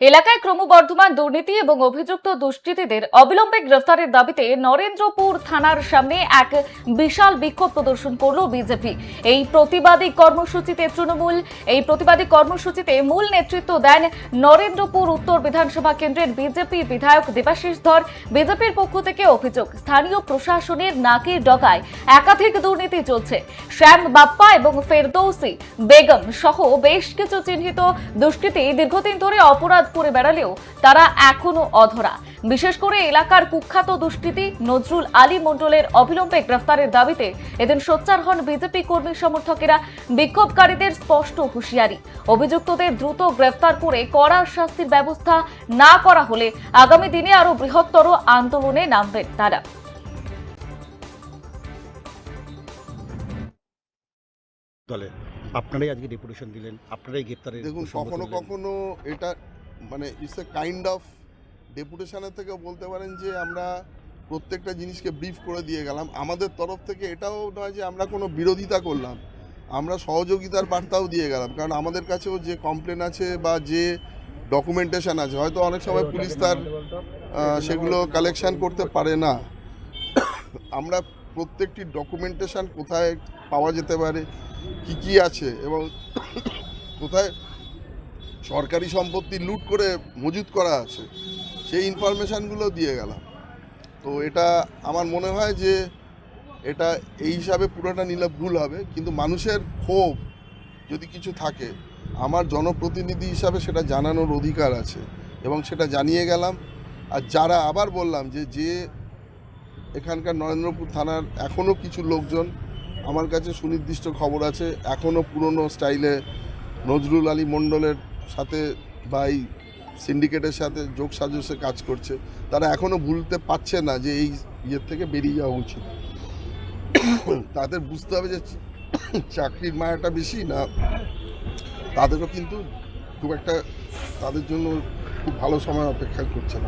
এলাকায় ক্রমবর্ধমান দুর্নীতি এবং অভিযুক্ত দুষ্কৃতীদের অবিলম্বে গ্রেফতারের দাবিতে নরেন্দ্রপুর থানার সামনে এক বিশাল বিক্ষোভ প্রদর্শন করল বিজেপি। এই প্রতিবাদী কর্মসূচিতে মূল নেতৃত্ব দেন নরেন্দ্রপুর উত্তর বিধানসভা কেন্দ্রের বিজেপি বিধায়ক দেবাশিস ধর। বিজেপির পক্ষ থেকে অভিযোগ, স্থানীয় প্রশাসনের নাকের ডগায় একাধিক দুর্নীতি চলছে। শ্যাম বাপ্পা এবং ফেরদৌসি বেগম সহ বেশ কিছু চিহ্নিত দুষ্কৃতী দীর্ঘদিন ধরে অপরাধ করে বেড়ালেও তারা এখনো অধরা। বিশেষ করে এলাকার কুখ্যাত দুষ্কৃতী নজরুল আলী মণ্ডলের অবিলম্বে গ্রেফতারের দাবিতে এদিন সোচ্চার হন বিজেপি কর্মী সমর্থকেরা। বিক্ষোভকারীদের স্পষ্ট হুঁশিয়ারি, অভিযুক্তদের দ্রুত গ্রেফতার করে কড়া শাস্তির ব্যবস্থা না করা হলে আগামী দিনে আরো বৃহত্তর আন্দোলনে নামবেন তারা। দলে আপনারাই আজকে ডেপুটেশন দিলেন, আপনারাই গ্রেপ্তারের। দেখুন, কখনো কখনো এটা মানে ইটস এ কাইন্ড অফ ডেপুটেশনের থেকে বলতে পারেন যে আমরা প্রত্যেকটা জিনিসকে ব্রিফ করে দিয়ে গেলাম। আমাদের তরফ থেকে এটাও নয় যে আমরা কোনো বিরোধিতা করলাম, আমরা সহযোগিতার বার্তাও দিয়ে গেলাম। কারণ আমাদের কাছেও যে কমপ্লেন আছে বা যে ডকুমেন্টেশন আছে, হয়তো অনেক সময় পুলিশ তার সেগুলো কালেকশন করতে পারে না। আমরা প্রত্যেকটি ডকুমেন্টেশন কোথায় পাওয়া যেতে পারে, কি কি আছে এবং কোথায় সরকারি সম্পত্তি লুট করে মজুত করা আছে, সেই ইনফরমেশানগুলো দিয়ে গেলাম। তো এটা আমার মনে হয় যে এটা এই হিসাবে পুরোটা নিলে ভুল হবে, কিন্তু মানুষের ক্ষোভ যদি কিছু থাকে আমার জনপ্রতিনিধি হিসাবে সেটা জানানোর অধিকার আছে এবং সেটা জানিয়ে গেলাম। আর যারা আবার বললাম যে এখানকার নরেন্দ্রপুর থানার এখনও কিছু লোকজন, আমার কাছে সুনির্দিষ্ট খবর আছে, এখনও পুরনো স্টাইলে নজরুল আলী মণ্ডলের সাথে বা এই সিন্ডিকেটের সাথে যোগ সাজসে কাজ করছে, তারা এখনও ভুলতে পারছে না যে এই ইয়ের থেকে বেরিয়ে যাওয়া উচিত। তাদের বুঝতে হবে যে চাকরির মায়াটা বেশি না, তাদেরও কিন্তু খুব একটা তাদের জন্য খুব ভালো সময় অপেক্ষা করছে না।